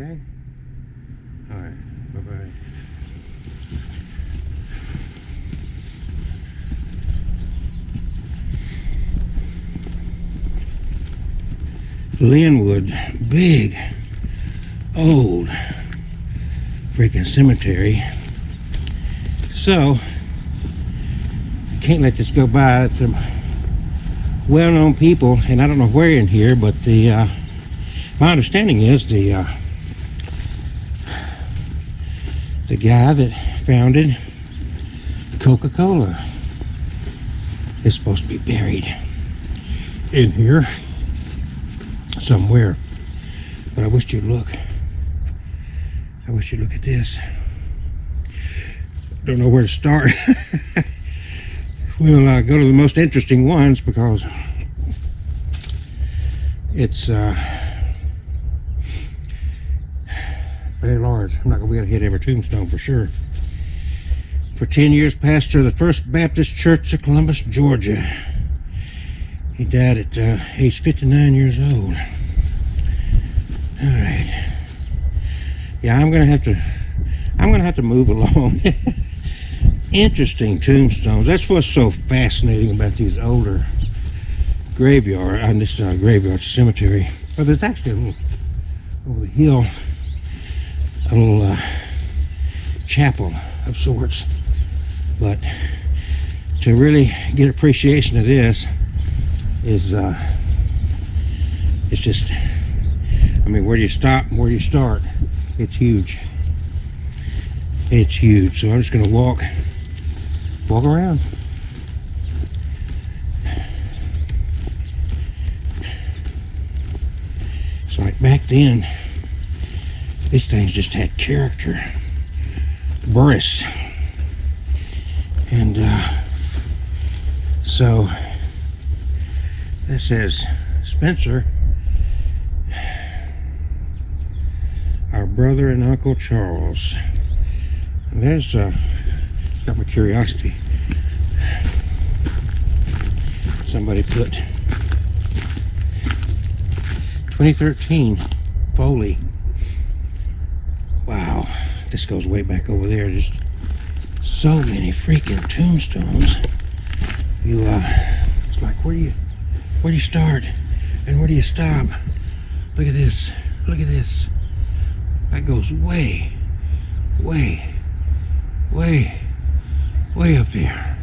Okay? Alright, bye-bye. Linwood, big, old freaking cemetery. So, I can't let this go by. It's well-known people, and I don't know where in here, but my understanding is the guy that founded Coca-Cola is supposed to be buried in here somewhere. But I wish you'd look. I wish you'd look at this. Don't know where to start. We'll go to the most interesting ones because it's very large. I'm not going to be able to hit every tombstone for sure. For 10 years, pastor of the First Baptist Church of Columbus, Georgia. He died at age 59 years old. All right. Yeah, I'm gonna have to move along. Interesting tombstones. That's what's so fascinating about these older graveyard. This is not a graveyard, it's a cemetery. But there's actually a little over the hill, a little chapel of sorts. But to really get appreciation of this is it's just, I mean, where do you stop and where do you start? It's huge. It's huge. So I'm just gonna walk around. It's like back then, these things just had character. Boris. And so this says Spencer, our brother and Uncle Charles. And there's got my curiosity. Somebody put 2013 Foley. Wow, this goes way back over there. Just so many freaking tombstones. You it's like, where do you start and where do you stop? Look at this. Look at this. That goes way up there.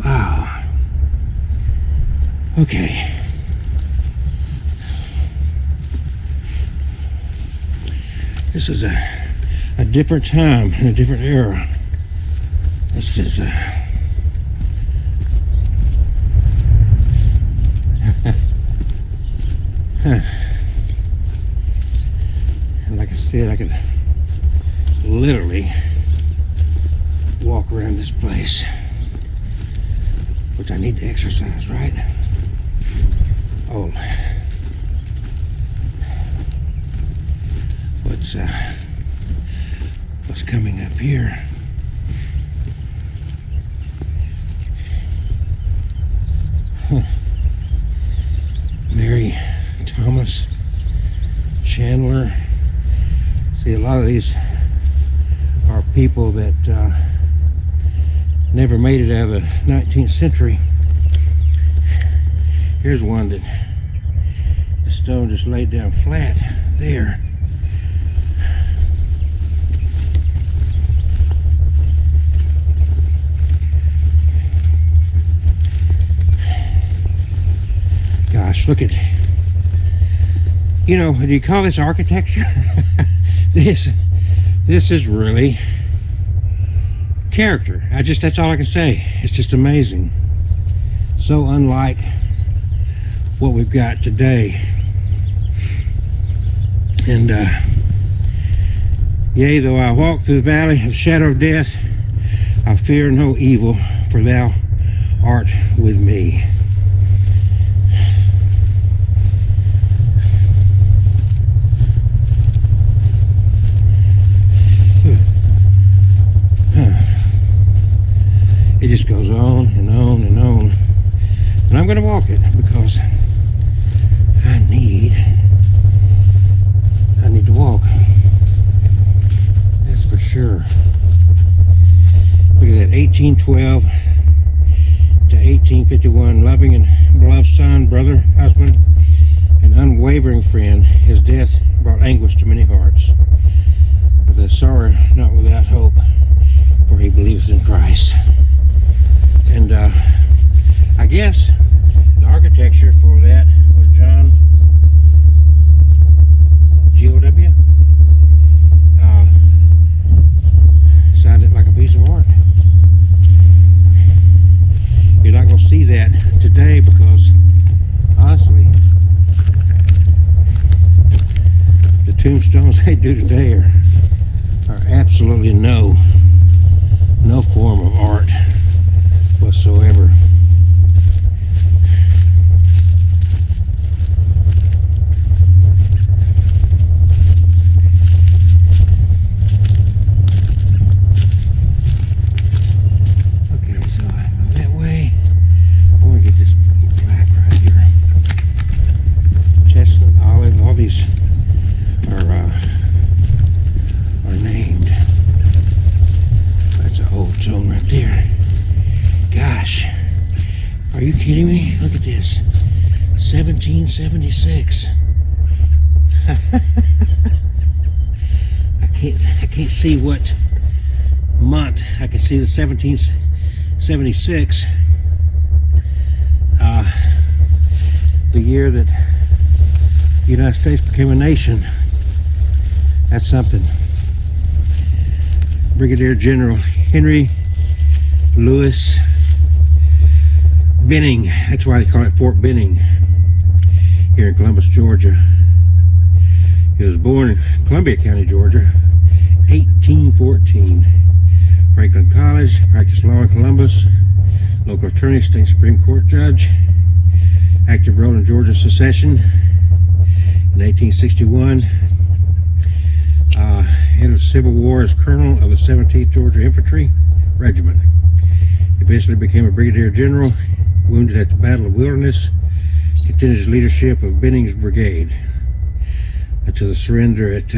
Wow. Okay. This is a different time and a different era. This is and like I said, I could literally walk around this place, which I need to exercise, right? Oh, what's coming up here? Mary Thomas Chandler. See, a lot of these are people that never made it out of the 19th century. Here's one that the stone just laid down flat there. Gosh, look at, you know, do you call this architecture? This is really character. That's all I can say. It's just amazing. So unlike what we've got today. And yea, though I walk through the valley of the shadow of death, I fear no evil, for thou art with me. It just goes on and on and on. And I'm going to walk it because I need to walk. 1812 to 1851, loving and beloved son, brother, husband, and unwavering friend. His death brought anguish to many hearts, with a sorrow not without hope, for he believes in Christ. And I guess the architecture for that was John G.O.W. Signed it like a piece of art. You're not going to see that today because, honestly, the tombstones they do today are absolutely no form of art whatsoever. Are named. That's an old zone right there. Gosh, are you kidding me? Look at this, 1776. I can't see what month. I can see the 1776, the year that the United States became a nation. That's something. Brigadier General Henry Louis Benning. That's why they call it Fort Benning here in Columbus, Georgia. He was born in Columbia County, Georgia, 1814. Franklin College, practiced law in Columbus, local attorney, state Supreme Court judge, active role in Georgia secession. In 1861, end of the Civil War as colonel of the 17th Georgia Infantry Regiment. Eventually became a brigadier general, wounded at the Battle of Wilderness, continued his leadership of Benning's brigade until the surrender at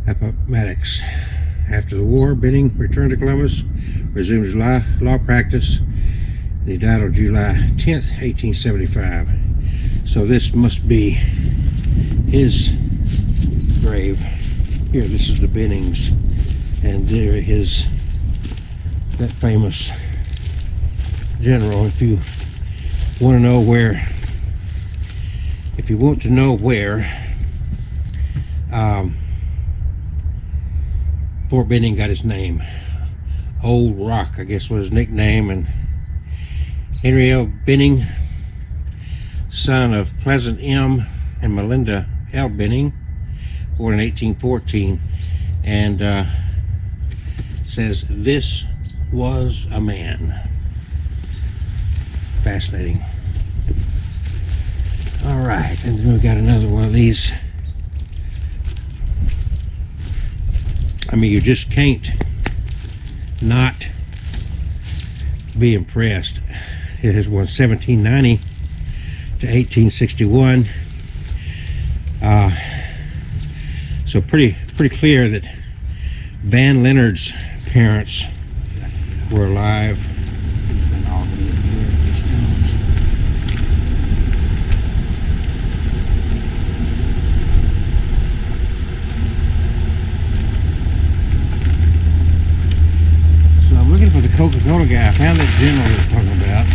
Appomattox. After the war, Benning returned to Columbus, resumed his law practice, and he died on July 10th, 1875. So this must be his grave. Here, this is the Bennings, and there is that famous general. If you want to know where, Fort Benning got his name, Old Rock, I guess, was his nickname. And Henry L. Benning, son of Pleasant M. and Melinda L. Benning, born in 1814, and says this was a man. Fascinating. All right, and then we got another one of these. I mean, you just can't not be impressed. It has won 1790 to 1861. So pretty clear that Van Leonard's parents were alive. So I'm looking for the Coca-Cola guy. I found that general he was talking about.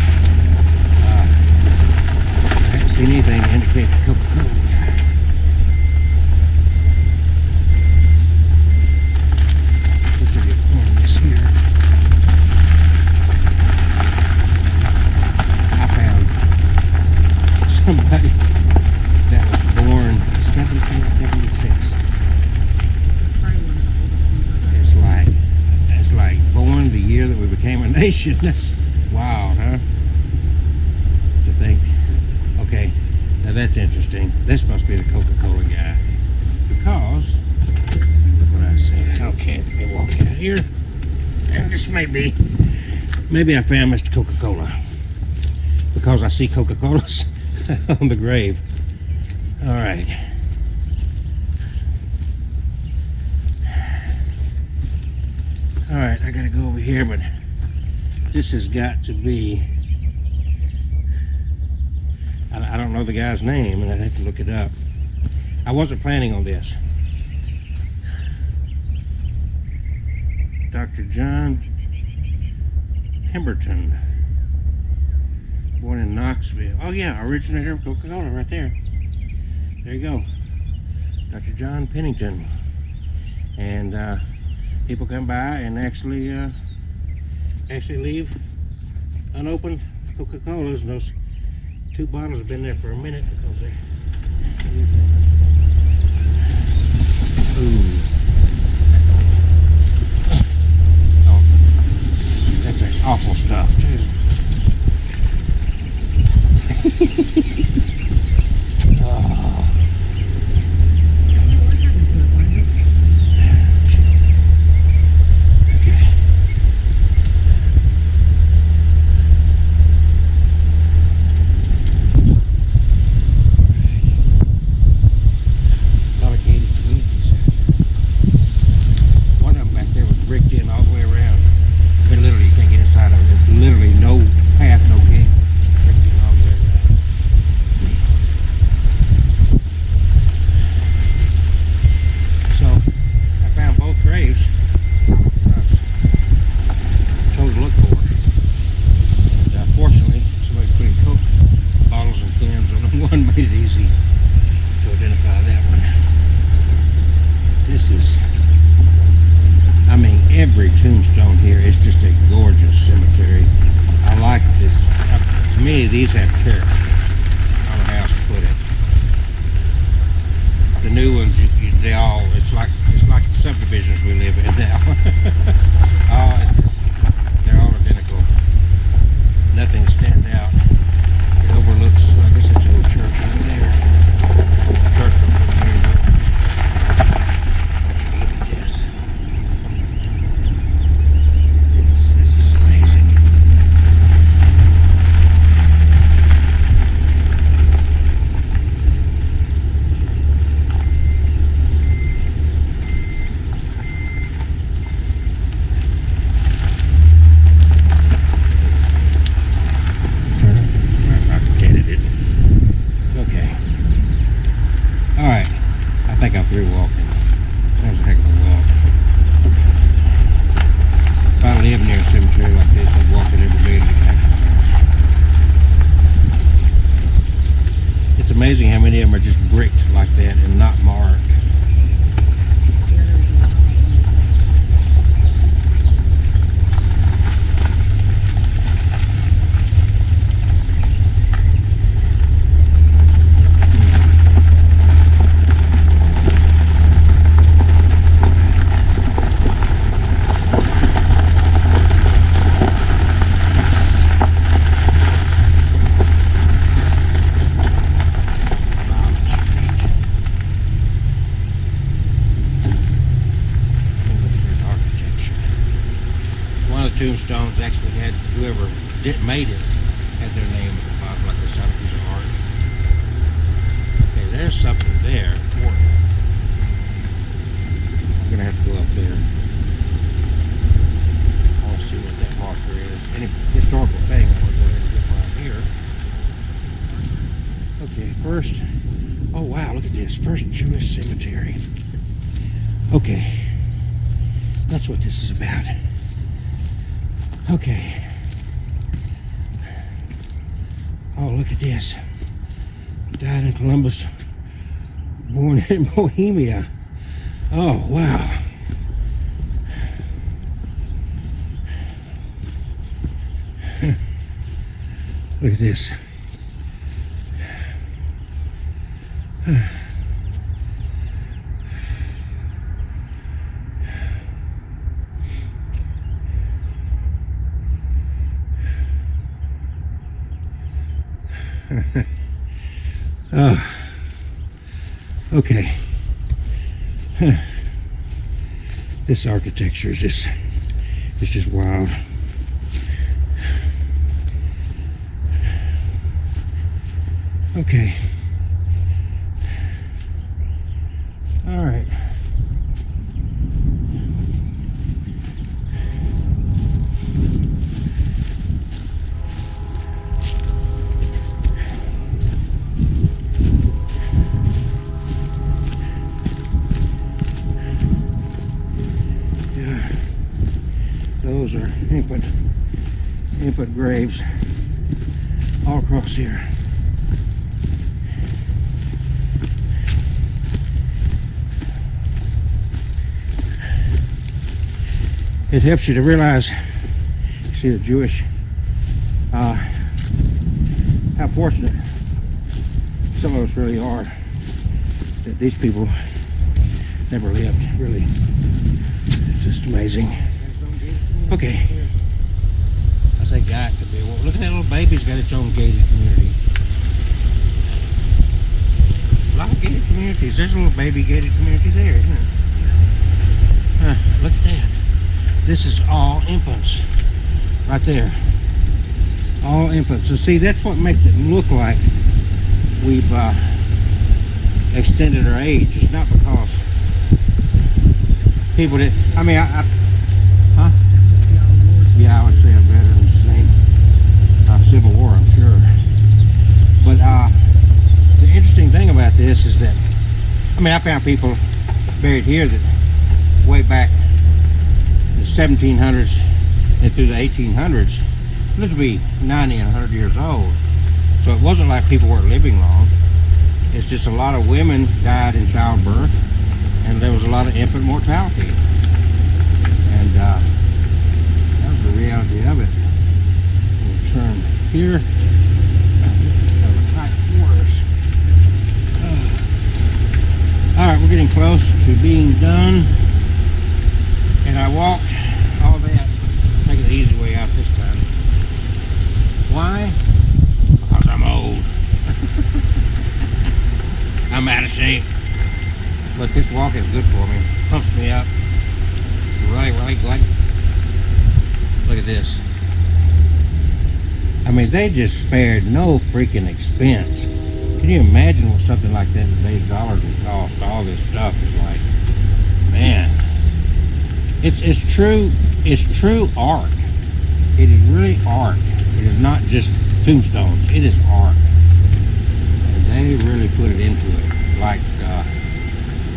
I haven't seen anything to indicate the Coca-Cola guy. Somebody that was born 1776. It's like born the year that we became a nation. That's wild, huh? To think. Okay, now that's interesting. This must be the Coca-Cola guy, because look what I said. Okay, let me walk out here. And this may be. Maybe I found Mr. Coca-Cola because I see Coca-Colas on the grave. All right. All right, I gotta go over here, but this has got to be, I don't know the guy's name, and I'd have to look it up. I wasn't planning on this. Dr. John Pemberton, born in Knoxville. Oh yeah, originator of Coca-Cola right there. There you go. Dr. John Pennington. And people come by and actually leave unopened Coca-Colas, and those 2 bottles have been there for a minute because they. Ooh. Oh, that's awful stuff too. Oh. Made it easy to identify that one. This is, I mean, every tombstone here is just a gorgeous cemetery. I like this. To me, these have character. I don't know how else to put it. The new ones, they all, it's like the subdivisions we live in now. They're all identical. Nothing stands out. It overlooks, I guess it's an old church right there. Church from 50 years old. Look at this. This is amazing. Through walking. That was a heck of a walk. If I lived near a cemetery like this, I'd walk it every day to get exercise. It's amazing how many of them are just bricked like that and not marked. Tombstones actually had whoever made it had their name at the bottom, like this piece of art. Okay, there's something there for it. I'm gonna have to go up there. I want to see what that marker is. Any historical thing, I want to go ahead and get right here. Okay, first. Oh wow, look at this. First Jewish cemetery. Okay, that's what this is about. Okay. Oh, look at this. Died in Columbus, born in Bohemia. Oh, wow. Look at this. Okay. This architecture is just wild. Okay. All right. infant graves all across here. It helps you to realize, see the Jewish, how fortunate some of us really are that these people never lived, really. It's just amazing. Okay. I say God could be. Well, look at that little baby's got its own gated community. A lot of gated communities. There's a little baby gated community there, isn't it? Look at that. This is all infants. Right there. All infants. So see, that's what makes it look like we've extended our age. It's not because people did. I mean, huh? Yeah, I would say a veterans thing. Civil War, I'm sure. But the interesting thing about this is that, I mean, I found people buried here that way back in the 1700s and through the 1800s lived to be 90 and 100 years old. So it wasn't like people weren't living long. It's just a lot of women died in childbirth, and there was a lot of infant mortality. And that was the reality of it. We'll turn here. This is kind of a tight quarters. Alright, we're getting close to being done. And I walked all that, take it the easy way out this time. Why? Because I'm old. I'm out of shape. But this walk is good for me. Pumps me up. Really, really good. Look at this. I mean, they just spared no freaking expense. Can you imagine what something like that in today's dollars would cost? All this stuff is like, man. It's true art. It is really art. It is not just tombstones. It is art. And they really put it into it. Like,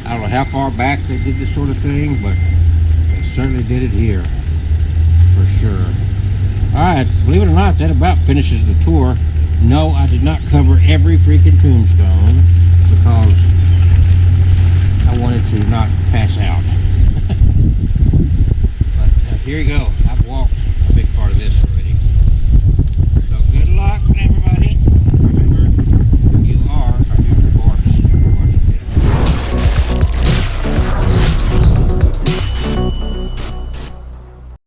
I don't know how far back they did this sort of thing, but they certainly did it here. For sure. Alright, believe it or not, that about finishes the tour. No, I did not cover every freaking tombstone because I wanted to not pass